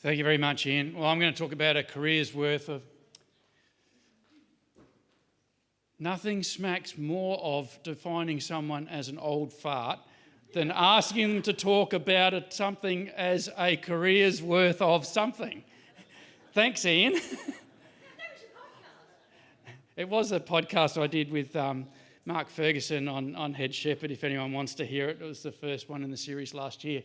Thank you very much, Ian. Well, I'm going to talk about a career's worth of... Nothing smacks more of defining someone as an old fart than asking them to talk about something as a career's worth of something. Thanks, Ian. It was a podcast I did with Mark Ferguson on Head Shepherd, if anyone wants to hear it. It was the first one in the series last year.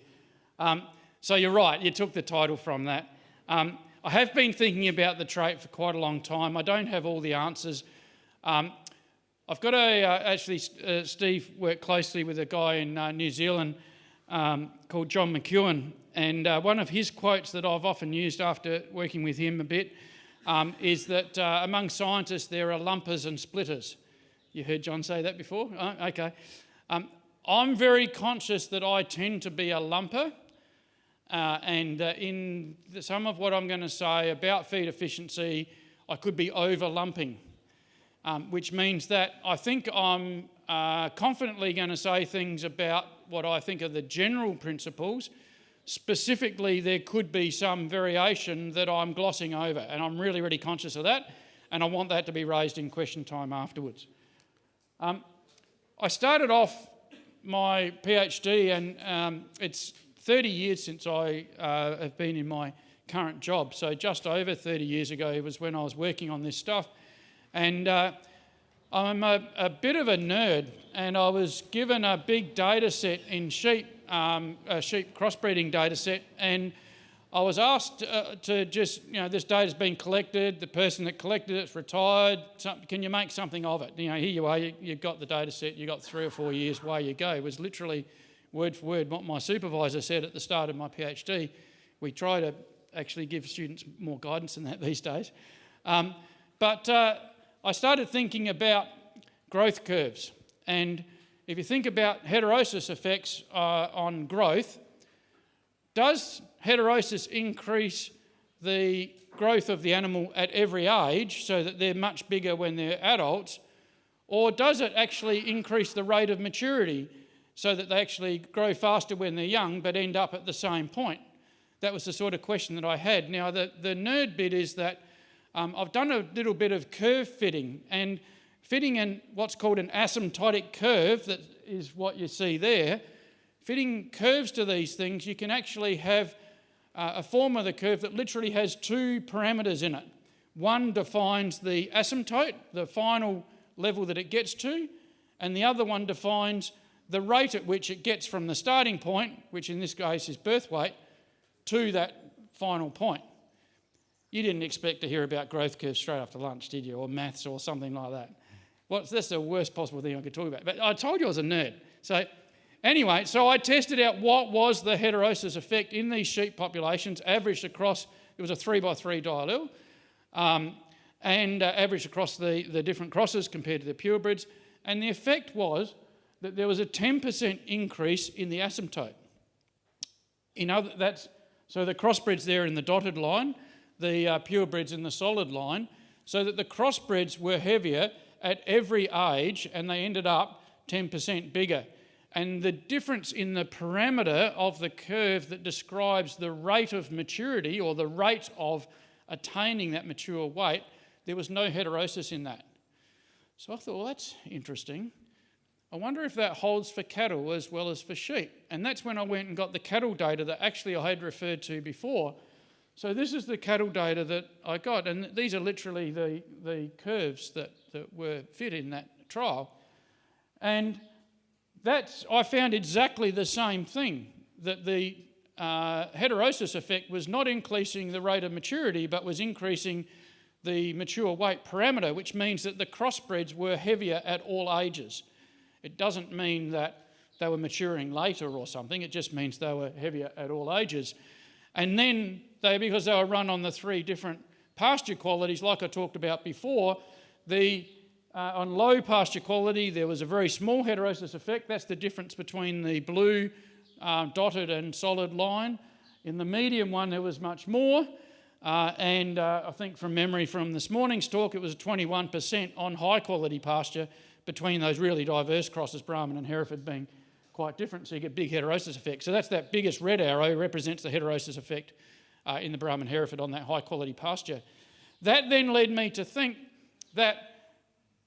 So you're right, you took the title from that. I have been thinking about the trait for quite a long time. I don't have all the answers. I've got Steve worked closely with a guy in New Zealand called John McEwen, and one of his quotes that I've often used after working with him a bit is that among scientists there are lumpers and splitters. You heard John say that before? Oh, okay. I'm very conscious that I tend to be a lumper, and in some of what I'm going to say about feed efficiency, I could be over-lumping, which means that I think I'm confidently going to say things about what I think are the general principles. Specifically, there could be some variation that I'm glossing over, and I'm really, really conscious of that, and I want that to be raised in question time afterwards. I started off my PhD, and it's 30 years since I have been in my current job, so just over 30 years ago was when I was working on this stuff. And I'm a bit of a nerd, and I was given a big data set in sheep, a sheep crossbreeding data set, and I was asked to just, this data's been collected, the person that collected it's retired, can you make something of it? Here you are, you've got the data set, you've got 3 or 4 years, away you go. It was literally word for word what my supervisor said at the start of my PhD. We try to actually give students more guidance than that these days. But I started thinking about growth curves, and if you think about heterosis effects on growth, does heterosis increase the growth of the animal at every age so that they're much bigger when they're adults, or does it actually increase the rate of maturity so that they actually grow faster when they're young but end up at the same point? That was the sort of question that I had. Now, the nerd bit is that I've done a little bit of curve fitting, and fitting in what's called an asymptotic curve, that is what you see there. Fitting curves to these things, you can actually have a form of the curve that literally has 2 parameters in it. One defines the asymptote, the final level that it gets to, and the other one defines the rate at which it gets from the starting point, which in this case is birth weight, to that final point. You didn't expect to hear about growth curves straight after lunch, did you? Or maths or something like that. Well, that's the worst possible thing I could talk about. But I told you I was a nerd. So anyway, I tested out what was the heterosis effect in these sheep populations, averaged across, it was a 3x3 diallele, and averaged across the different crosses compared to the purebreds. And the effect was that there was a 10% increase in the asymptote. So the crossbreds there in the dotted line, the purebreds in the solid line, so that the crossbreds were heavier at every age, and they ended up 10% bigger. And the difference in the parameter of the curve that describes the rate of maturity, or the rate of attaining that mature weight, there was no heterosis in that. So I thought, well, that's interesting. I wonder if that holds for cattle as well as for sheep. And that's when I went and got the cattle data that actually I had referred to before. So this is the cattle data that I got, and these are literally the curves that were fit in that trial. And I found exactly the same thing, that the heterosis effect was not increasing the rate of maturity, but was increasing the mature weight parameter, which means that the crossbreds were heavier at all ages. It doesn't mean that they were maturing later or something, it just means they were heavier at all ages. And then, because they were run on the 3 different pasture qualities, like I talked about before, on low pasture quality, there was a very small heterosis effect. That's the difference between the blue dotted and solid line. In the medium one, there was much more. And I think from memory from this morning's talk, it was 21% on high quality pasture between those really diverse crosses, Brahman and Hereford, being quite different, so you get big heterosis effect. So that's that biggest red arrow represents the heterosis effect in the Brahman Hereford on that high quality pasture. That then led me to think that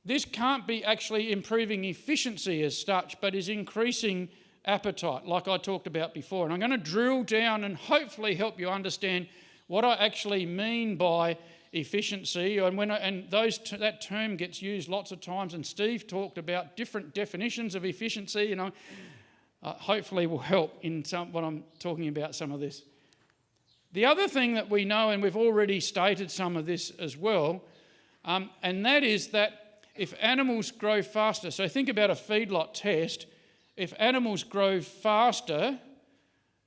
this can't be actually improving efficiency as such, but is increasing appetite, like I talked about before. And I'm going to drill down and hopefully help you understand what I actually mean by efficiency. And that term gets used lots of times, and Steve talked about different definitions of efficiency, and hopefully will help in what I'm talking about, some of this. The other thing that we know, and we've already stated some of this as well, and that is that if animals grow faster, so think about a feedlot test, if animals grow faster,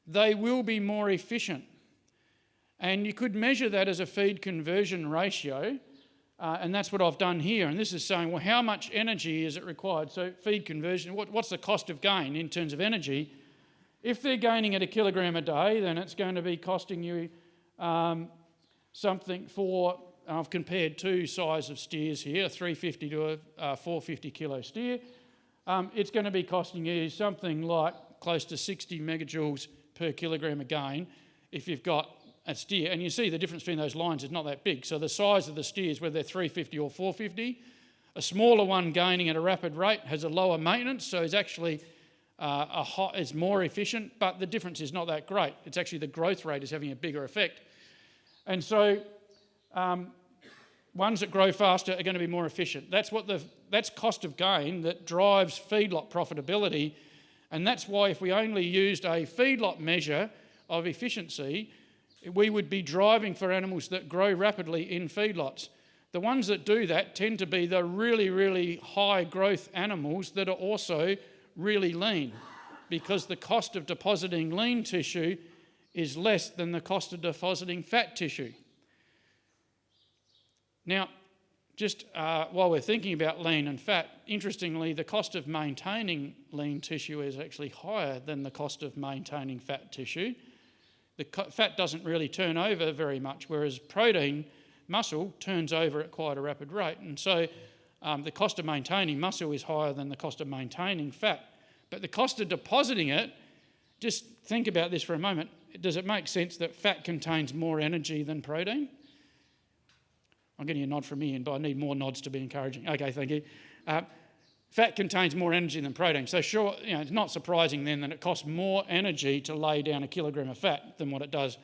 they will be more efficient. And you could measure that as a feed conversion ratio, and that's what I've done here. And this is saying, well, how much energy is it required? So feed conversion, what's the cost of gain in terms of energy? If they're gaining at a kilogram a day, then it's going to be costing you something for, I've compared two size of steers here, a 350 to a 450 kilo steer. It's going to be costing you something like close to 60 megajoules per kilogram of gain if you've got a steer. And you see the difference between those lines is not that big. So the size of the steers, whether they're 350 or 450, a smaller one gaining at a rapid rate has a lower maintenance, so is actually is more efficient, but the difference is not that great. It's actually the growth rate is having a bigger effect. And so ones that grow faster are going to be more efficient. That's cost of gain that drives feedlot profitability, and that's why if we only used a feedlot measure of efficiency, we would be driving for animals that grow rapidly in feedlots. The ones that do that tend to be the really, really high growth animals that are also really lean, because the cost of depositing lean tissue is less than the cost of depositing fat tissue. Now, just while we're thinking about lean and fat, interestingly, the cost of maintaining lean tissue is actually higher than the cost of maintaining fat tissue. The fat doesn't really turn over very much, whereas protein, muscle, turns over at quite a rapid rate. And so the cost of maintaining muscle is higher than the cost of maintaining fat. But the cost of depositing it, just think about this for a moment. Does it make sense that fat contains more energy than protein? I'm getting a nod from Ian, but I need more nods to be encouraging. Okay, thank you. Fat contains more energy than protein. So sure, it's not surprising then that it costs more energy to lay down a kilogram of fat than what it does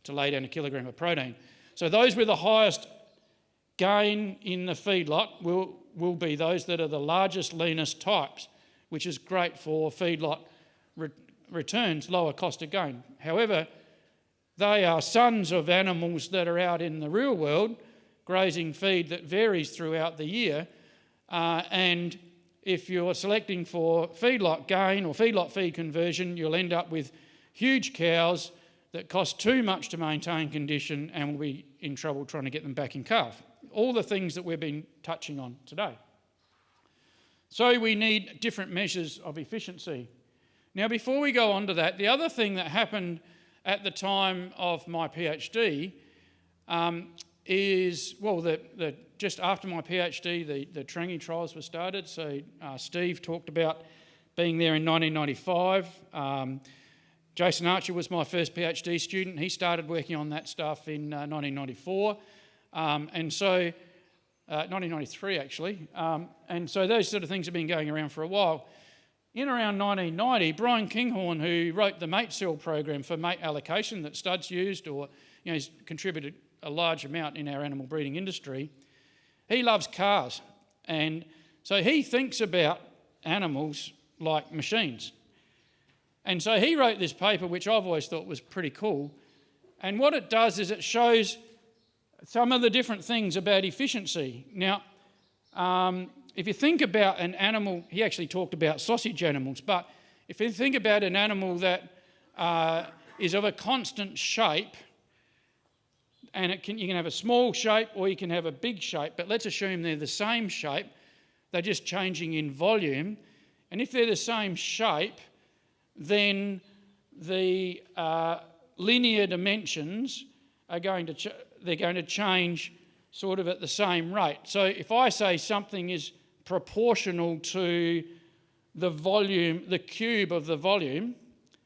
to lay down a kilogram of protein. So those with the highest gain in the feedlot will be those that are the largest, leanest types, which is great for feedlot returns, lower cost of gain. However, they are sons of animals that are out in the real world, grazing feed that varies throughout the year, and if you're selecting for feedlot gain or feedlot feed conversion, you'll end up with huge cows that cost too much to maintain condition and will be in trouble trying to get them back in calf. All the things that we've been touching on today. So we need different measures of efficiency. Now, before we go on to that, the other thing that happened at the time of my PhD is, well, just after my PhD, the Trangie trials were started. So Steve talked about being there in 1995. Jason Archer was my first PhD student. He started working on that stuff in 1994. And so, 1993 actually. And so those sort of things have been going around for a while. In around 1990, Brian Kinghorn, who wrote the mate cell program for mate allocation that studs used, or he's contributed a large amount in our animal breeding industry, he loves cars. And so he thinks about animals like machines. And so he wrote this paper, which I've always thought was pretty cool. And what it does is it shows some of the different things about efficiency. Now, if you think about an animal, he actually talked about sausage animals, but if you think about an animal that is of a constant shape, and you can have a small shape or you can have a big shape, but let's assume they're the same shape, they're just changing in volume. And if they're the same shape, then the linear dimensions are going to change sort of at the same rate. So if I say something is proportional to the volume, the cube of the volume,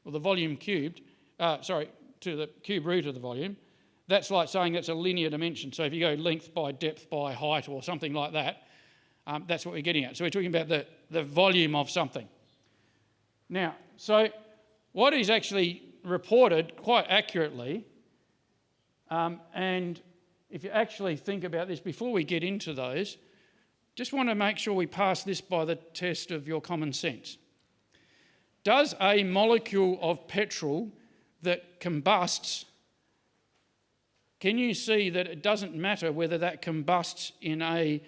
or the volume cubed, to the cube root of the volume, that's like saying that's a linear dimension. So if you go length by depth by height or something like that, that's what we're getting at. So we're talking about the volume of something. Now, so what is actually reported quite accurately, and if you actually think about this before we get into those, just want to make sure we pass this by the test of your common sense. Does a molecule of petrol that combusts, can you see that it doesn't matter whether that combusts in a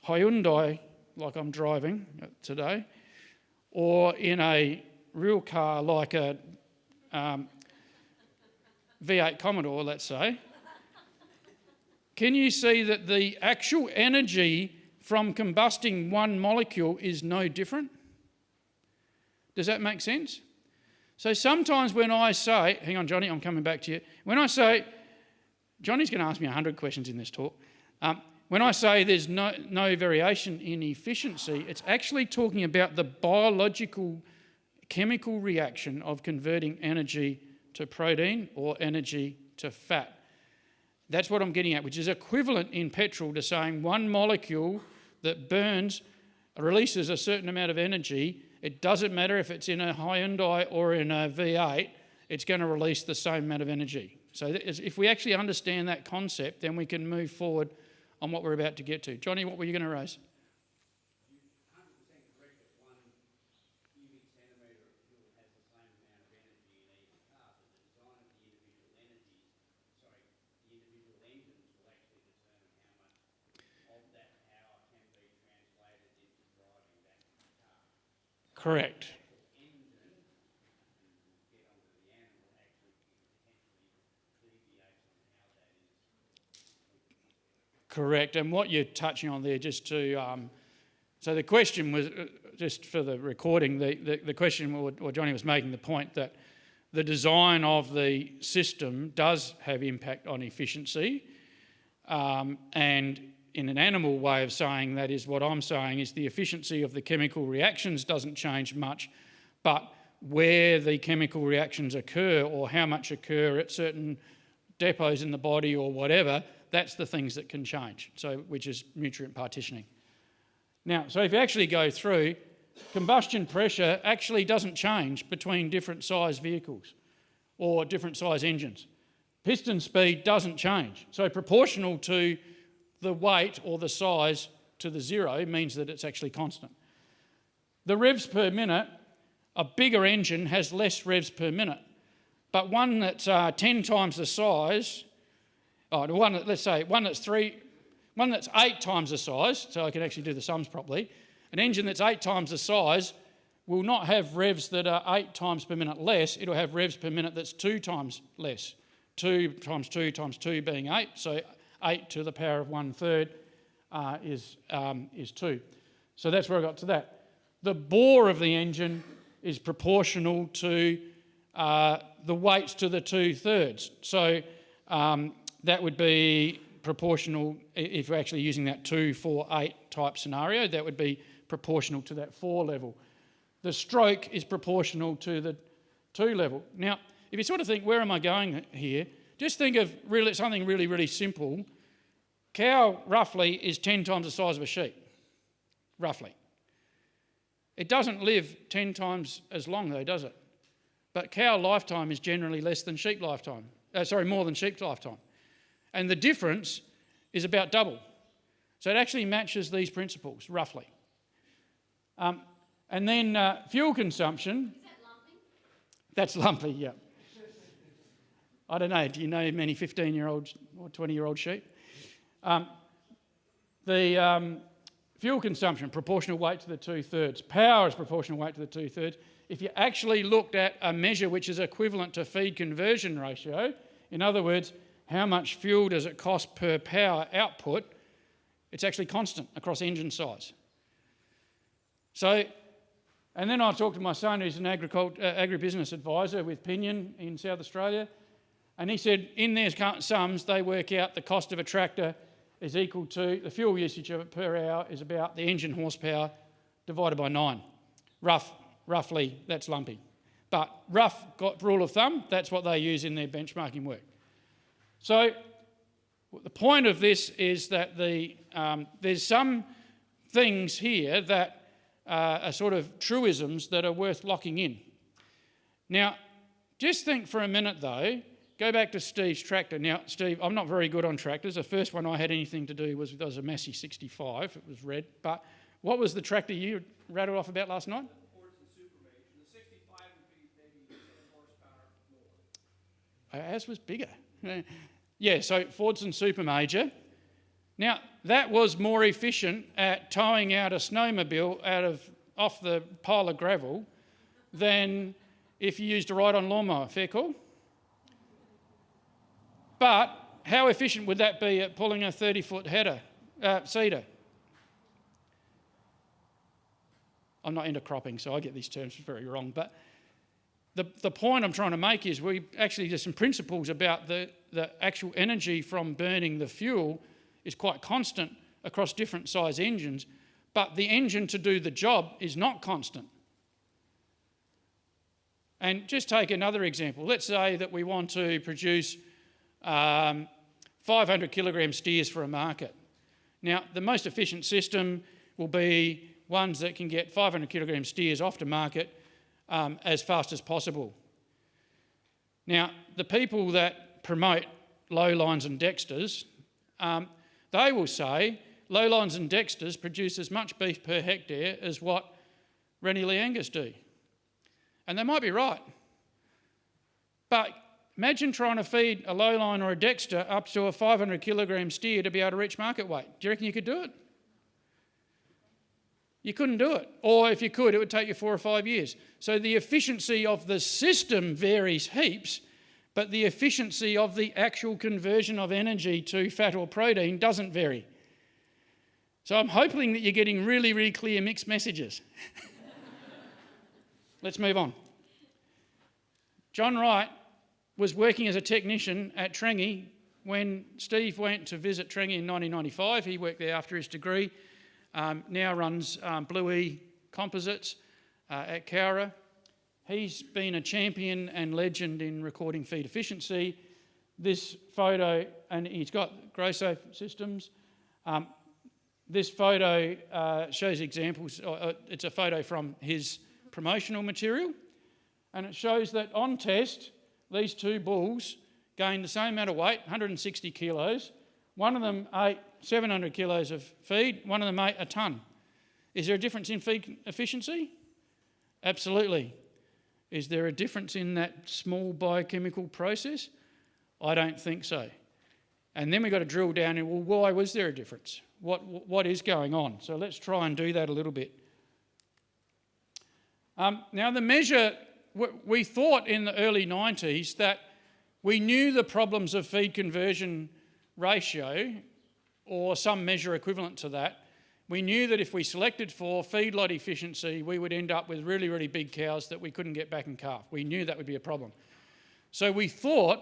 Hyundai, like I'm driving today, or in a real car like a V8 Commodore, let's say? Can you see that the actual energy from combusting one molecule is no different? Does that make sense? So sometimes when I say, hang on Johnny, I'm coming back to you. When I say, Johnny's going to ask me 100 questions in this talk. When I say there's no variation in efficiency, it's actually talking about the biological chemical reaction of converting energy to protein or energy to fat. That's what I'm getting at, which is equivalent in petrol to saying one molecule that burns releases a certain amount of energy. It doesn't matter if it's in a Hyundai or in a V8, it's going to release the same amount of energy. So if we actually understand that concept, then we can move forward on what we're about to get to. Johnny, what were you going to raise? Correct. Correct. And what you're touching on there, just to, so the question was, just for the recording, the question, or Johnny was making the point that the design of the system does have impact on efficiency, and in an animal way of saying that is what I'm saying is the efficiency of the chemical reactions doesn't change much, but where the chemical reactions occur or how much occur at certain depots in the body or whatever, that's the things that can change, so which is nutrient partitioning. Now, so if you actually go through, combustion pressure actually doesn't change between different size vehicles or different size engines. Piston speed doesn't change. So proportional to the weight or the size to the zero means that it's actually constant. The revs per minute, a bigger engine has less revs per minute, but one that's 10 times the size, let's say one that's 8 times the size, so I can actually do the sums properly, an engine that's 8 times the size will not have revs that are 8 times per minute less, it'll have revs per minute that's 2 times less. 2 times 2 times 2 being 8, so 8 to the power of 1/3 is 2. So that's where I got to that. The bore of the engine is proportional to the weights to the 2/3. So that would be proportional, if we're actually using that 2, 4, 8 type scenario, that would be proportional to that 4 level. The stroke is proportional to the 2 level. Now, if you sort of think, where am I going here? Just think of something really, really simple. Cow, roughly, is 10 times the size of a sheep, roughly. It doesn't live 10 times as long, though, does it? But cow lifetime is generally less than sheep lifetime. More than sheep's lifetime. And the difference is about double. So it actually matches these principles, roughly. And then fuel consumption. Is that lumpy? That's lumpy, yeah. I don't know, do you know many 15-year-old or 20-year-old sheep? The fuel consumption, proportional weight to the 2/3. Power is proportional weight to the 2/3. If you actually looked at a measure which is equivalent to feed conversion ratio, in other words, how much fuel does it cost per power output, it's actually constant across engine size. So, and then I talked to my son who's an agribusiness advisor with Pinion in South Australia, and he said in their sums they work out the cost of a tractor is equal to the fuel usage of it per hour is about the engine horsepower divided by 9. Roughly, that's lumpy. But rough rule of thumb, that's what they use in their benchmarking work. So the point of this is that there's some things here that are sort of truisms that are worth locking in. Now, just think for a minute though, go back to Steve's tractor. Now, Steve, I'm not very good on tractors. The first one I had anything to do was a Massey 65. It was red. But what was the tractor you rattled off about last night? Fordson Supermage. The 65 would be maybe 10 horsepower more. Ours was bigger. Yeah, so Fordson Supermajor. Now, that was more efficient at towing out a snowmobile off the pile of gravel than if you used a ride-on lawnmower. Fair call? But how efficient would that be at pulling a 30-foot seeder? I'm not into cropping, so I get these terms very wrong. But the point I'm trying to make is there's some principles about the actual energy from burning the fuel is quite constant across different size engines, but the engine to do the job is not constant. And just take another example. Let's say that we want to produce 500 kilogram steers for a market. Now, the most efficient system will be ones that can get 500 kilogram steers off the market as fast as possible. Now, the people that promote Lowlines and Dexters, they will say Lowlines and Dexters produce as much beef per hectare as what Rennie Lee Angus do. And they might be right. But imagine trying to feed a Lowline or a Dexter up to a 500 kilogram steer to be able to reach market weight. Do you reckon you could do it? You couldn't do it. Or if you could, it would take you 4 or 5 years. So the efficiency of the system varies heaps, but the efficiency of the actual conversion of energy to fat or protein doesn't vary. So I'm hoping that you're getting really, really clear mixed messages. Let's move on. John Wright was working as a technician at Trengy when Steve went to visit Trengy in 1995. He worked there after his degree. Now runs Blue E Composites at Cowra. He's been a champion and legend in recording feed efficiency. This photo, and he's got GrowSafe systems. This photo shows examples. It's a photo from his promotional material, and it shows that on test, these two bulls gained the same amount of weight, 160 kilos. One of them ate 700 kilos of feed, one of them ate a tonne. Is there a difference in feed efficiency? Absolutely. Is there a difference in that small biochemical process? I don't think so. And then we've got to drill down and, well, why was there a difference? What is going on? So let's try and do that a little bit. Now the measure, we thought in the early 90s that we knew the problems of feed conversion ratio or some measure equivalent to that. We knew that if we selected for feedlot efficiency, we would end up with really, really big cows that we couldn't get back and calf. We knew that would be a problem. So we thought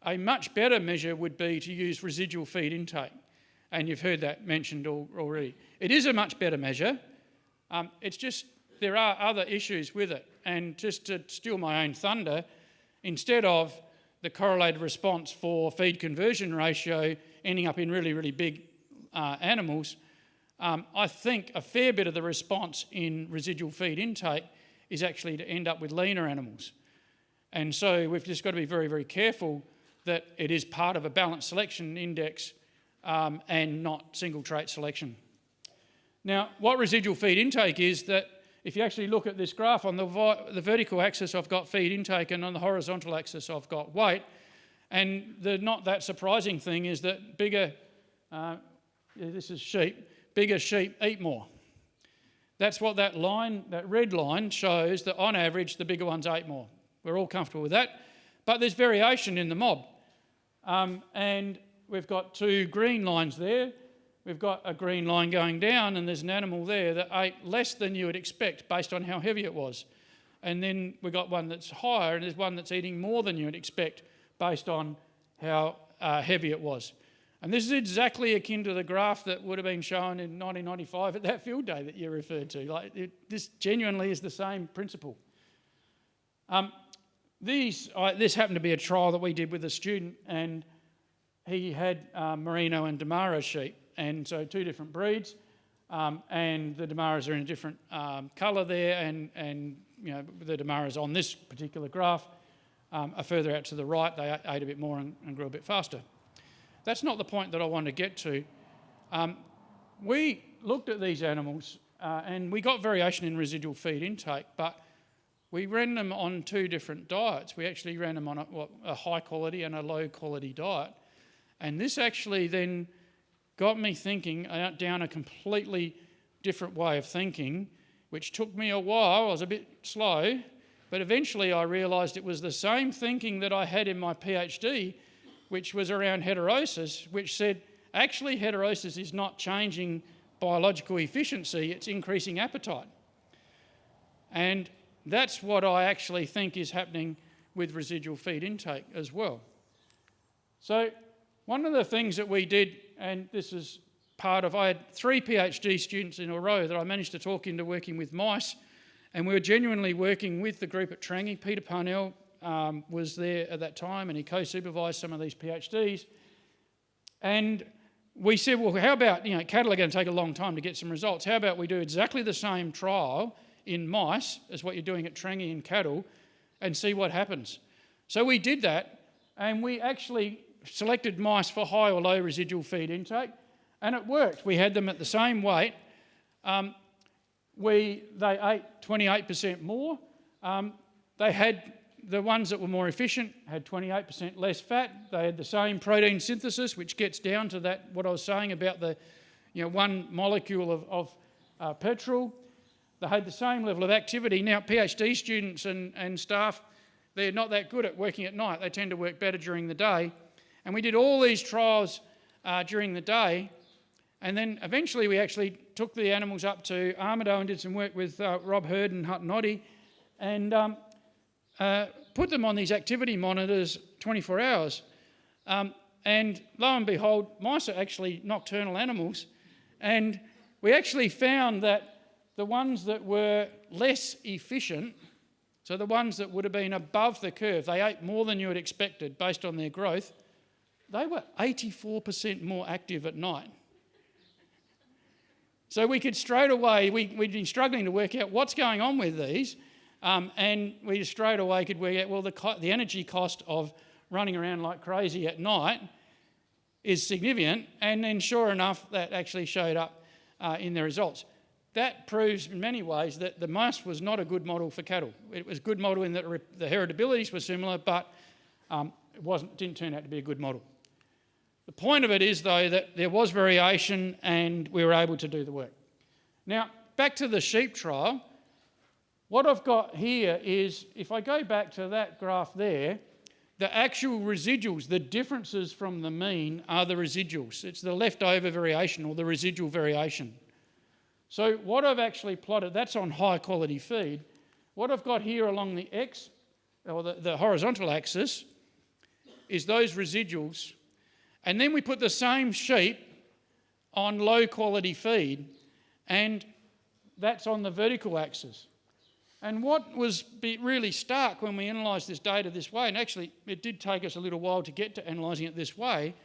a much better measure would be to use residual feed intake. And you've heard that mentioned already. It is a much better measure. It's just there are other issues with it. And just to steal my own thunder, instead of the correlated response for feed conversion ratio ending up in really, really big animals, I think a fair bit of the response in residual feed intake is actually to end up with leaner animals. And so we've just got to be very, very careful that it is part of a balanced selection index and not single trait selection. Now, what residual feed intake is that if you actually look at this graph, on the vertical axis I've got feed intake and on the horizontal axis I've got weight. And the not that surprising thing is that this is sheep, bigger sheep eat more. That's what that red line shows, that on average the bigger ones ate more. We're all comfortable with that. But there's variation in the mob. And we've got two green lines there. We've got a green line going down and there's an animal there that ate less than you would expect based on how heavy it was. And then we've got one that's higher and there's one that's eating more than you would expect based on how heavy it was. And this is exactly akin to the graph that would have been shown in 1995 at that field day that you referred to. This genuinely is the same principle. This happened to be a trial that we did with a student, and he had Merino and Damara sheep, and so two different breeds, and the Damaras are in a different colour there, and you know, the Damaras on this particular graph are further out to the right. They ate a bit more and grew a bit faster. That's not the point that I want to get to. We looked at these animals and we got variation in residual feed intake, but we ran them on two different diets. We actually ran them on a high quality and a low quality diet. And this actually then got me thinking down a completely different way of thinking, which took me a while. I was a bit slow, but eventually I realised it was the same thinking that I had in my PhD, which was around heterosis, which said, actually heterosis is not changing biological efficiency, it's increasing appetite. And that's what I actually think is happening with residual feed intake as well. So one of the things that we did, and this is part of, I had 3 PhD students in a row that I managed to talk into working with mice, and we were genuinely working with the group at Trangie. Peter Parnell was there at that time, and he co-supervised some of these PhDs. And we said, well, how about, you know, cattle are going to take a long time to get some results. How about we do exactly the same trial in mice as what you're doing at Trangie in cattle and see what happens. So we did that, and we actually selected mice for high or low residual feed intake, and it worked. We had them at the same weight. They ate 28% more. They had the ones that were more efficient had 28% less fat. They had the same protein synthesis, which gets down to that, what I was saying about the, you know, one molecule of petrol. They had the same level of activity. Now, PhD students and staff, they're not that good at working at night. They tend to work better during the day. And we did all these trials during the day. And then eventually we actually took the animals up to Armidale and did some work with Rob Hurd and Hutton Oddie, and put them on these activity monitors 24 hours. And lo and behold, mice are actually nocturnal animals. And we actually found that the ones that were less efficient, so the ones that would have been above the curve, they ate more than you had expected based on their growth, they were 84% more active at night. So we could straight away, we'd been struggling to work out what's going on with these, and we straight away could work out, well, the energy cost of running around like crazy at night is significant, and then sure enough, that actually showed up in the results. That proves in many ways that the mouse was not a good model for cattle. It was a good model in that the heritabilities were similar, but it didn't turn out to be a good model. The point of it is, though, that there was variation and we were able to do the work. Now, back to the sheep trial, what I've got here is, if I go back to that graph there, the actual residuals, the differences from the mean are the residuals. It's the leftover variation or the residual variation. So what I've actually plotted, that's on high quality feed. What I've got here along the X, or the horizontal axis, is those residuals. And then we put the same sheep on low quality feed, and that's on the vertical axis. And what was really stark when we analysed this data this way, and actually it did take us a little while to get to analysing it this way,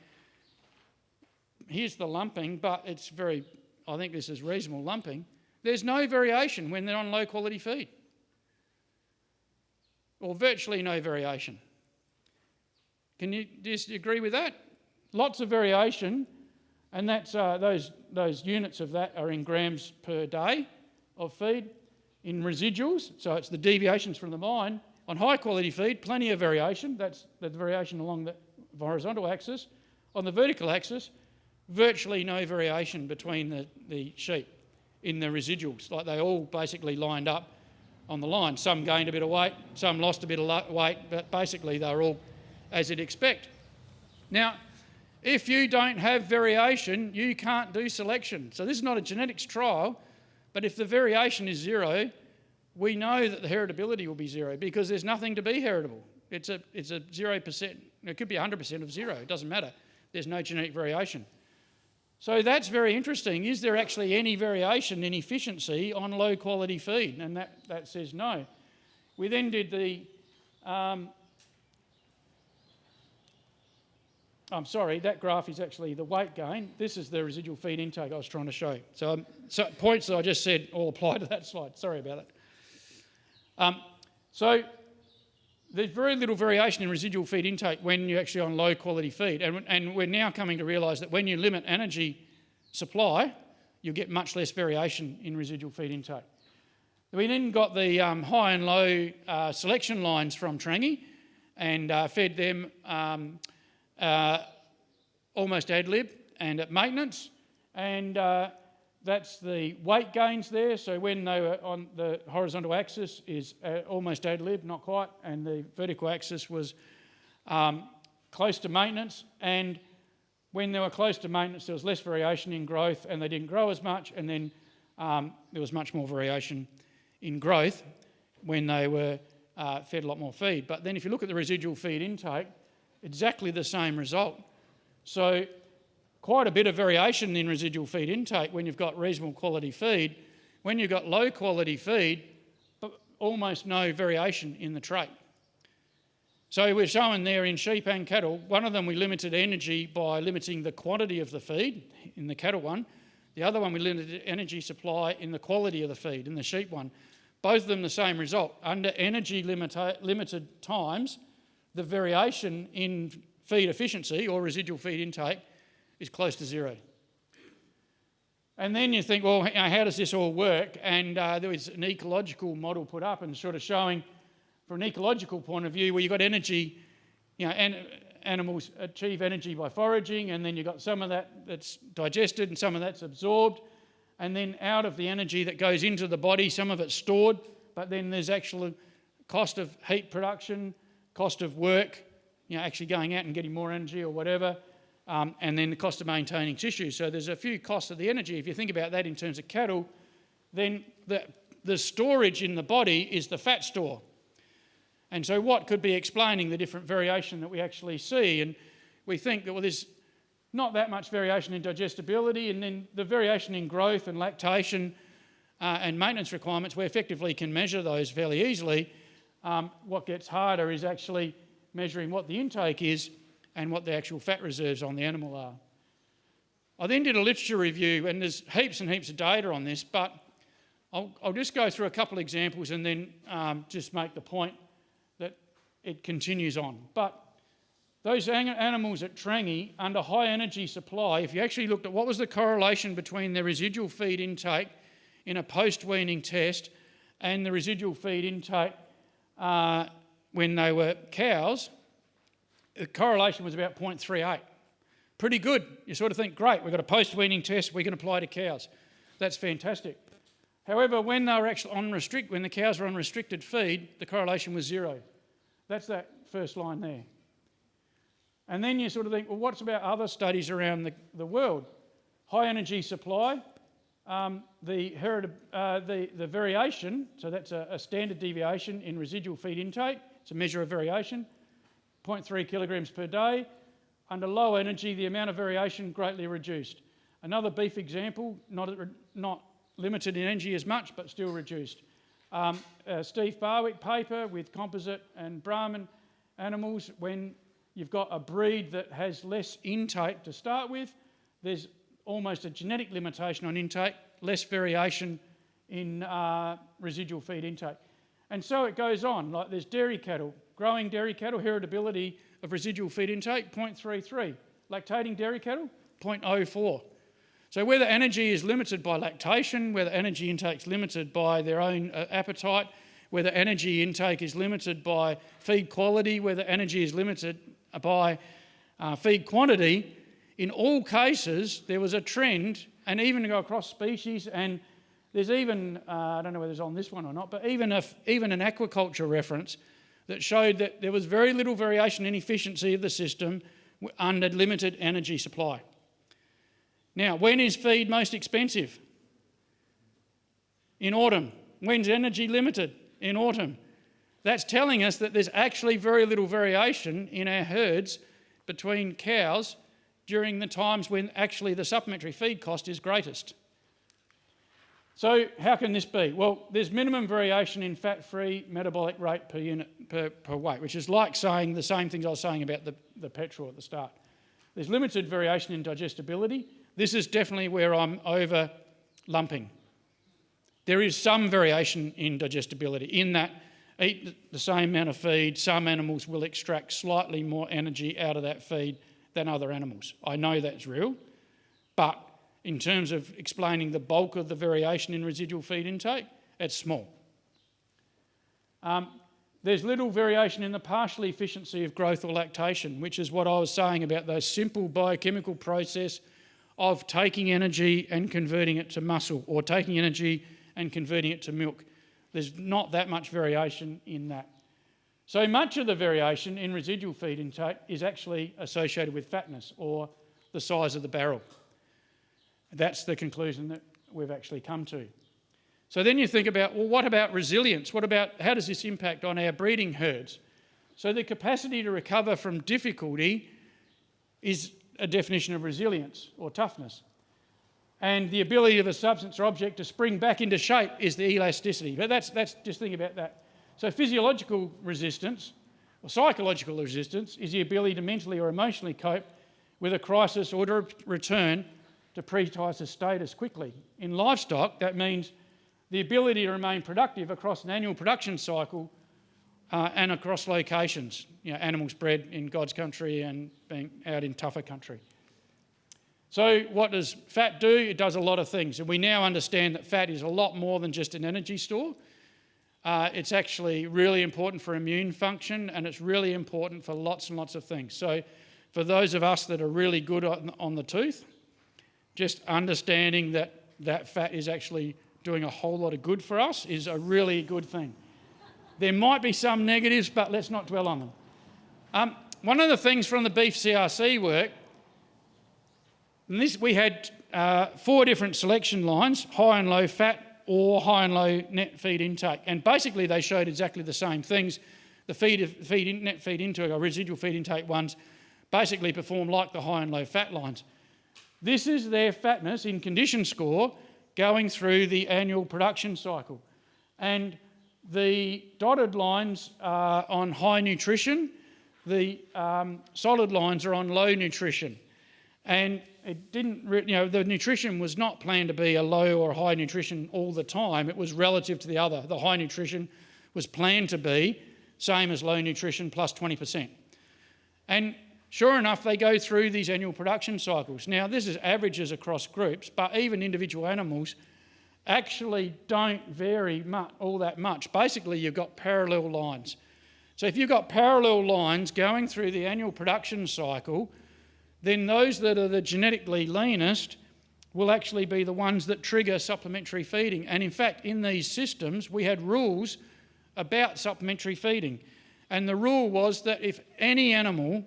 here's the lumping, but it's very, I think this is reasonable lumping. There's no variation when they're on low quality feed, or virtually no variation. Can you agree with that? Lots of variation, and that's those units of that are in grams per day of feed. In residuals, so it's the deviations from the mean. On high quality feed, plenty of variation. That's the variation along the horizontal axis. On the vertical axis, virtually no variation between the sheep in the residuals. Like they all basically lined up on the line. Some gained a bit of weight, some lost a bit of weight, but basically they were all as you'd expect. Now, if you don't have variation, you can't do selection. So this is not a genetics trial, but if the variation is 0, we know that the heritability will be 0 because there's nothing to be heritable. It's a 0%. It could be 100% of 0. It doesn't matter. There's no genetic variation. So that's very interesting. Is there actually any variation in efficiency on low quality feed? And that says no. We then did the I'm sorry, that graph is actually the weight gain. This is the residual feed intake I was trying to show. So points that I just said all apply to that slide. Sorry about that. So there's very little variation in residual feed intake when you're actually on low quality feed. And we're now coming to realise that when you limit energy supply, you'll get much less variation in residual feed intake. We then got the high and low selection lines from Trangie and fed them almost ad lib and at maintenance, and that's the weight gains there. So when they were on the horizontal axis is almost ad lib, not quite, and the vertical axis was close to maintenance. And when they were close to maintenance, there was less variation in growth, and they didn't grow as much. And then there was much more variation in growth when they were fed a lot more feed. But then if you look at the residual feed intake, exactly the same result. So quite a bit of variation in residual feed intake when you've got reasonable quality feed. When you've got low quality feed, almost no variation in the trait. So we're showing there in sheep and cattle, one of them we limited energy by limiting the quantity of the feed in the cattle one. The other one we limited energy supply in the quality of the feed in the sheep one. Both of them the same result. Under energy limited times, the variation in feed efficiency or residual feed intake is close to zero. And then you think, well, how does this all work? And there was an ecological model put up and sort of showing from an ecological point of view where you've got energy, and animals achieve energy by foraging, and then you've got some of that that's digested and some of that's absorbed, and then out of the energy that goes into the body, some of it's stored, but then there's actual cost of heat production, cost of work, actually going out and getting more energy or whatever, and then the cost of maintaining tissue. So there's a few costs of the energy. If you think about that in terms of cattle, then the storage in the body is the fat store. And so what could be explaining the different variation that we actually see? And we think that, well, there's not that much variation in digestibility, and then the variation in growth and lactation and maintenance requirements, we effectively can measure those fairly easily. What gets harder is actually measuring what the intake is and what the actual fat reserves on the animal are. I then did a literature review, and there's heaps and heaps of data on this, but I'll just go through a couple of examples and then just make the point that it continues on. But those animals at Trangie, under high energy supply, if you actually looked at what was the correlation between their residual feed intake in a post-weaning test and the residual feed intake when they were cows, the correlation was about 0.38. Pretty good. You sort of think, great, we've got a post-weaning test we can apply to cows. That's fantastic. However, when they were actually when the cows were on restricted feed, the correlation was zero. That's that first line there. And then you sort of think, well, what's about other studies around the world? High energy supply, the variation, so that's a standard deviation in residual feed intake. It's a measure of variation, 0.3 kilograms per day. Under low energy, the amount of variation greatly reduced. Another beef example, not limited in energy as much, but still reduced. Steve Barwick paper with composite and Brahman animals. When you've got a breed that has less intake to start with, there's almost a genetic limitation on intake, less variation in residual feed intake. And so it goes on, like there's dairy cattle, growing dairy cattle, heritability of residual feed intake, 0.33. Lactating dairy cattle, 0.04. So whether energy is limited by lactation, whether energy intake is limited by their own appetite, whether energy intake is limited by feed quality, whether energy is limited by feed quantity, in all cases there was a trend, and even to go across species, and there's even, I don't know whether it's on this one or not, but even an aquaculture reference that showed that there was very little variation in efficiency of the system under limited energy supply. Now, when is feed most expensive? In autumn. When's energy limited? In autumn. That's telling us that there's actually very little variation in our herds between cows during the times when actually the supplementary feed cost is greatest. So how can this be? Well, there's minimum variation in fat-free metabolic rate per unit per weight, which is like saying the same things I was saying about the petrol at the start. There's limited variation in digestibility. This is definitely where I'm over lumping. There is some variation in digestibility in that eat the same amount of feed, some animals will extract slightly more energy out of that feed than other animals. I know that's real, but in terms of explaining the bulk of the variation in residual feed intake, it's small. There's little variation in the partial efficiency of growth or lactation, which is what I was saying about those simple biochemical process of taking energy and converting it to muscle, or taking energy and converting it to milk. There's not that much variation in that. So much of the variation in residual feed intake is actually associated with fatness or the size of the barrel. That's the conclusion that we've actually come to. So then you think about, well, what about resilience? How does this impact on our breeding herds? So the capacity to recover from difficulty is a definition of resilience or toughness. And the ability of a substance or object to spring back into shape is the elasticity. But that's just think about that. So physiological resistance or psychological resistance is the ability to mentally or emotionally cope with a crisis or to return to pre-crisis status quickly. In livestock, that means the ability to remain productive across an annual production cycle and across locations. Animals bred in God's country and being out in tougher country. So what does fat do? It does a lot of things. And we now understand that fat is a lot more than just an energy store. It's actually really important for immune function, and it's really important for lots and lots of things. So for those of us that are really good on the tooth, just understanding that fat is actually doing a whole lot of good for us is a really good thing. There might be some negatives, but let's not dwell on them. One of the things from the beef CRC work, and we had 4 different selection lines, high and low fat or high and low net feed intake. And basically they showed exactly the same things. The net feed intake or residual feed intake ones basically perform like the high and low fat lines. This is their fatness in condition score going through the annual production cycle. And the dotted lines are on high nutrition, the solid lines are on low nutrition. And it didn't, the nutrition was not planned to be a low or high nutrition all the time. It was relative to the other. The high nutrition was planned to be same as low nutrition plus 20%. And sure enough, they go through these annual production cycles. Now, this is averages across groups, but even individual animals actually don't vary all that much. Basically, you've got parallel lines. So if you've got parallel lines going through the annual production cycle, then those that are the genetically leanest will actually be the ones that trigger supplementary feeding. And in fact, in these systems, we had rules about supplementary feeding. And the rule was that if any animal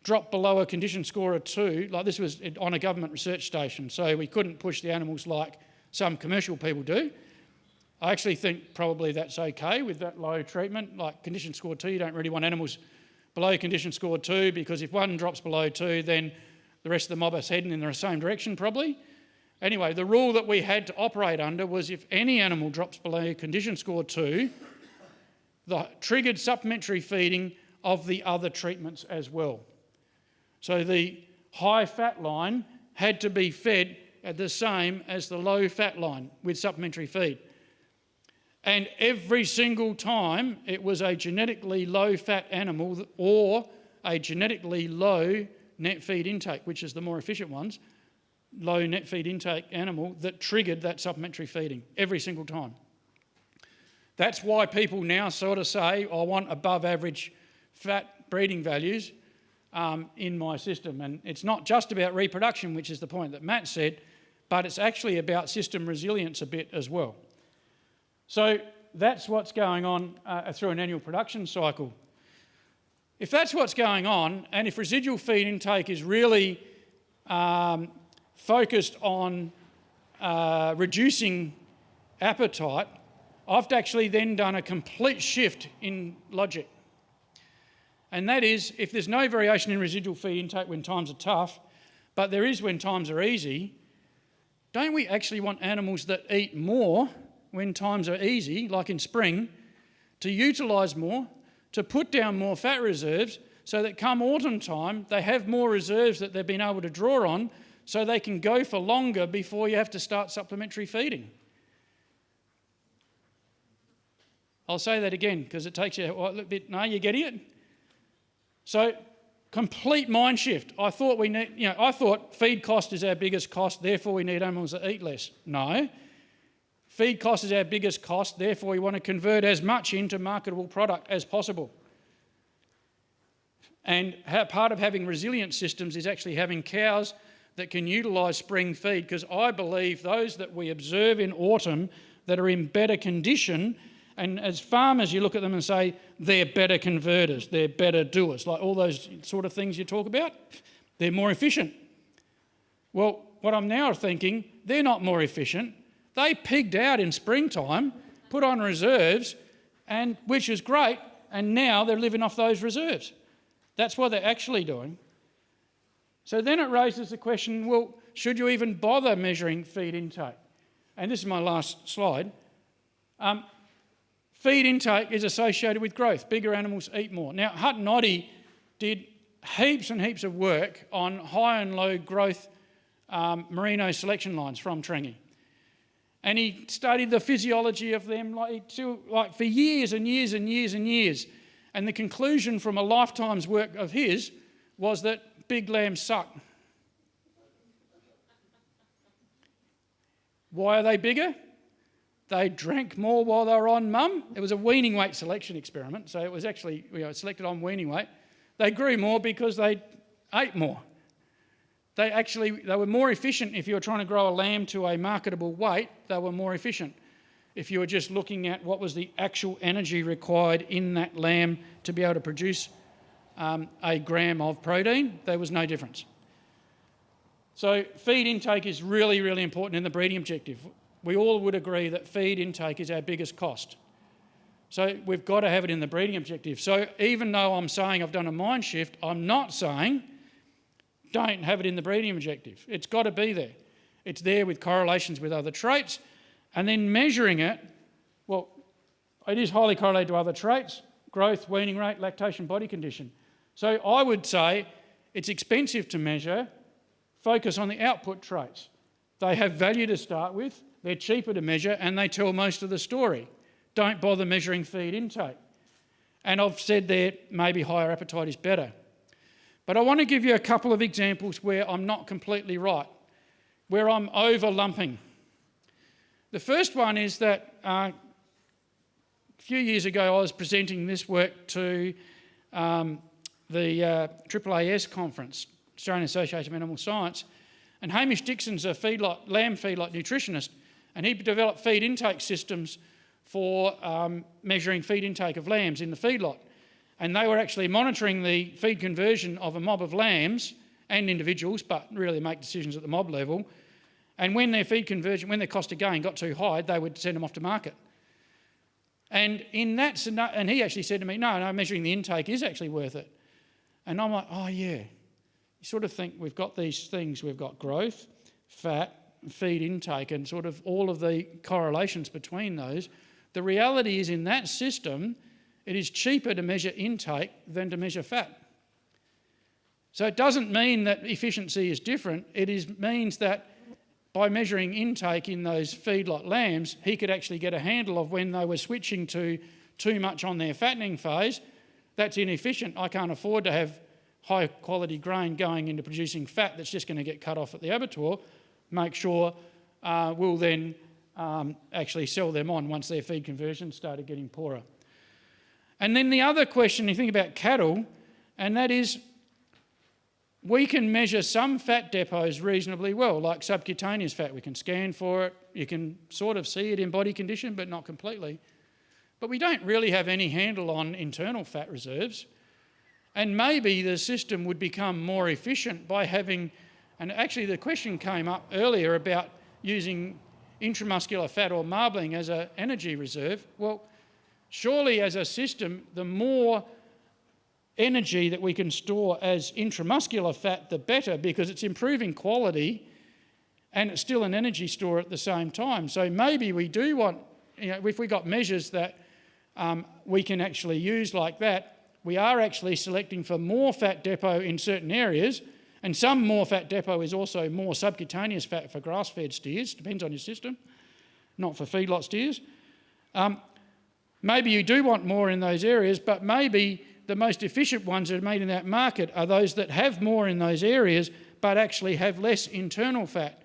dropped below a condition score of 2, like this was on a government research station, so we couldn't push the animals like some commercial people do. I actually think probably that's okay with that low treatment. Like condition score 2, you don't really want animals below condition score 2, because if one drops below 2, then the rest of the mob is heading in the same direction probably. Anyway, the rule that we had to operate under was if any animal drops below condition score 2, the triggered supplementary feeding of the other treatments as well. So the high fat line had to be fed at the same as the low fat line with supplementary feed. And every single time it was a genetically low fat animal or a genetically low net feed intake, which is the more efficient ones, low net feed intake animal that triggered that supplementary feeding every single time. That's why people now sort of say, I want above average fat breeding values in my system. And it's not just about reproduction, which is the point that Matt said, but it's actually about system resilience a bit as well. So that's what's going on through an annual production cycle. If that's what's going on, and if residual feed intake is really focused on reducing appetite, I've actually then done a complete shift in logic. And that is, if there's no variation in residual feed intake when times are tough, but there is when times are easy, don't we actually want animals that eat more when times are easy, like in spring, to utilise more, to put down more fat reserves so that come autumn time, they have more reserves that they've been able to draw on, so they can go for longer before you have to start supplementary feeding. I'll say that again because it takes you a little bit. No, you getting it? So, complete mind shift. I thought feed cost is our biggest cost, therefore we need animals that eat less. No. Feed cost is our biggest cost, therefore we want to convert as much into marketable product as possible. And part of having resilient systems is actually having cows that can utilise spring feed, because I believe those that we observe in autumn that are in better condition, and as farmers you look at them and say, they're better converters, they're better doers, like all those sort of things you talk about, they're more efficient. Well, what I'm now thinking, they're not more efficient. They pigged out in springtime, put on reserves, and which is great, and now they're living off those reserves. That's what they're actually doing. So then it raises the question, well, should you even bother measuring feed intake? And this is my last slide. Feed intake is associated with growth. Bigger animals eat more. Now, Hutton Oddie did heaps and heaps of work on high and low growth merino selection lines from Trengi. And he studied the physiology of them for years and years and years and years. And the conclusion from a lifetime's work of his was that big lambs suck. Why are they bigger? They drank more while they were on mum. It was a weaning weight selection experiment, so it was actually selected on weaning weight. They grew more because they ate more. They were more efficient if you were trying to grow a lamb to a marketable weight. They were more efficient. If you were just looking at what was the actual energy required in that lamb to be able to produce a gram of protein, there was no difference. So feed intake is really, really important in the breeding objective. We all would agree that feed intake is our biggest cost. So we've got to have it in the breeding objective. So even though I'm saying I've done a mind shift, I'm not saying don't have it in the breeding objective. It's got to be there. It's there with correlations with other traits. And then measuring it, well, it is highly correlated to other traits, growth, weaning rate, lactation, body condition. So I would say it's expensive to measure, focus on the output traits. They have value to start with, they're cheaper to measure, and they tell most of the story. Don't bother measuring feed intake. And I've said there, maybe higher appetite is better. But I want to give you a couple of examples where I'm not completely right, where I'm over lumping. The first one is that a few years ago I was presenting this work to the AAAS conference, Australian Association of Animal Science, and Hamish Dixon's a lamb feedlot nutritionist, and he developed feed intake systems for measuring feed intake of lambs in the feedlot. And they were actually monitoring the feed conversion of a mob of lambs and individuals, but really make decisions at the mob level. And when their feed conversion, when their cost of gain got too high, they would send them off to market. And in that scenario, and he actually said to me, no, measuring the intake is actually worth it. And I'm like, oh yeah. You sort of think we've got these things, we've got growth, fat, feed intake, and sort of all of the correlations between those. The reality is in that system, it is cheaper to measure intake than to measure fat. So it doesn't mean that efficiency is different. It means that by measuring intake in those feedlot lambs, he could actually get a handle of when they were switching to too much on their fattening phase. That's inefficient. I can't afford to have high quality grain going into producing fat that's just going to get cut off at the abattoir. Make sure we'll then actually sell them on once their feed conversion started getting poorer. And then the other question, you think about cattle, and that is we can measure some fat depots reasonably well, like subcutaneous fat. We can scan for it. You can sort of see it in body condition, but not completely. But we don't really have any handle on internal fat reserves. And maybe the system would become more efficient by having, and actually the question came up earlier about using intramuscular fat or marbling as an energy reserve. Well, surely as a system, the more energy that we can store as intramuscular fat, the better, because it's improving quality and it's still an energy store at the same time. So maybe we do want, if we got measures that we can actually use like that, we are actually selecting for more fat depot in certain areas, and some more fat depot is also more subcutaneous fat for grass-fed steers, depends on your system, not for feedlot steers. Maybe you do want more in those areas, but maybe the most efficient ones that are made in that market are those that have more in those areas but actually have less internal fat.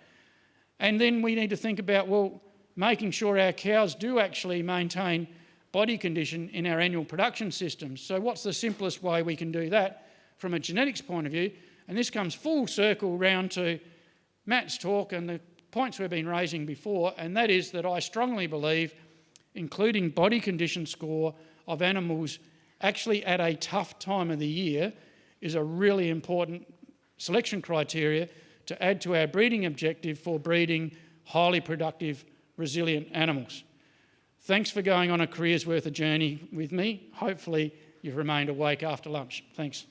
And then we need to think about, well, making sure our cows do actually maintain body condition in our annual production systems. So what's the simplest way we can do that from a genetics point of view? And this comes full circle round to Matt's talk and the points we've been raising before, and that is that I strongly believe including body condition score of animals actually at a tough time of the year is a really important selection criteria to add to our breeding objective for breeding highly productive, resilient animals. Thanks for going on a career's worth of journey with me. Hopefully you've remained awake after lunch. Thanks.